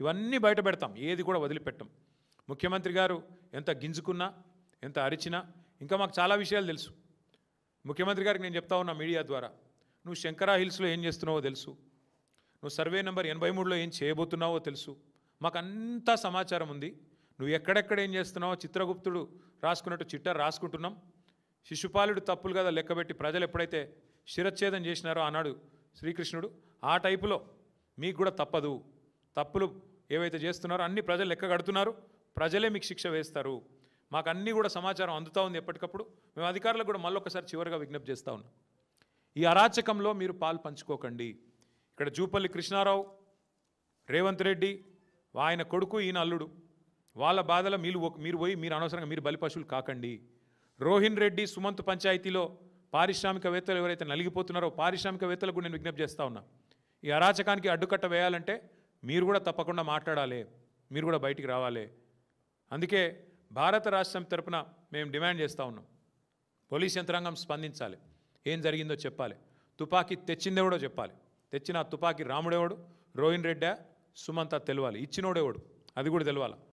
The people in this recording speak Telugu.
ఇవన్నీ బయట పెడతాం, ఏది కూడా వదిలిపెట్టం. ముఖ్యమంత్రి గారు ఎంత గింజుకున్నా, ఎంత అరిచినా ఇంకా మాకు చాలా విషయాలు తెలుసు. ముఖ్యమంత్రి గారికి నేను చెప్తా ఉన్నా మీడియా ద్వారా, నువ్వు శంకరా హిల్స్లో ఏం చేస్తున్నావో తెలుసు, నువ్వు సర్వే నెంబర్ 83లో ఏం చేయబోతున్నావో తెలుసు, మాకు అంతా సమాచారం ఉంది. నువ్వు ఎక్కడెక్కడ ఏం చేస్తున్నావో చిత్రగుప్తుడు రాసుకున్నట్టు చిట్టా రాసుకుంటున్నాం. శిశుపాలుడు తప్పులు కదా లెక్కబెట్టి ప్రజలు ఎప్పుడైతే శిరచ్ఛేదం చేసినారో ఆనాడు శ్రీకృష్ణుడు, ఆ టైపులో మీకు కూడా తప్పదు. తప్పులు ఏవైతే చేస్తున్నారో అన్ని ప్రజలు లెక్క కడుతున్నారు, ప్రజలే మీకు శిక్ష వేస్తారు. మాకు అన్నీ కూడా సమాచారం అందుతూ ఉంది ఎప్పటికప్పుడు. మేము అధికారులకు కూడా మళ్ళొకసారి చివరిగా విజ్ఞప్తి చేస్తూ ఉన్నాం, ఈ అరాచకంలో మీరు పాలు పంచుకోకండి. ఇక్కడ జూపల్లి కృష్ణారావు, రేవంత్ రెడ్డి, ఆయన కొడుకు, ఈయన అల్లుడు, వాళ్ళ బాధల మీరు పోయి మీరు అనవసరంగా మీరు బలిపశువులు కాకండి. రోహిన్ రెడ్డి సుమంత్ పంచాయతీలో పారిశ్రామికవేత్తలు ఎవరైతే నలిగిపోతున్నారో పారిశ్రామికవేత్తలకు నేను విజ్ఞప్తి చేస్తూ ఉన్నా, ఈ అరాచకానికి అడ్డుకట్ట వేయాలంటే మీరు కూడా తప్పకుండా మాట్లాడాలి, మీరు కూడా బయటికి రావాలి. అందుకే భారత రాష్ట్ర సమితి తరపున మేము డిమాండ్ చేస్తూ ఉన్నాం, పోలీస్ యంత్రాంగం స్పందించాలి, ఏం జరిగిందో చెప్పాలి, తుపాకీ తెచ్చిందేవడో చెప్పాలి, తెచ్చిన తుపాకీ రాముడేవాడు, రోహిన్ రెడ్డా, సుమంత తెలవాలి, ఇచ్చినోడేవాడు అది కూడా తెలవాలి.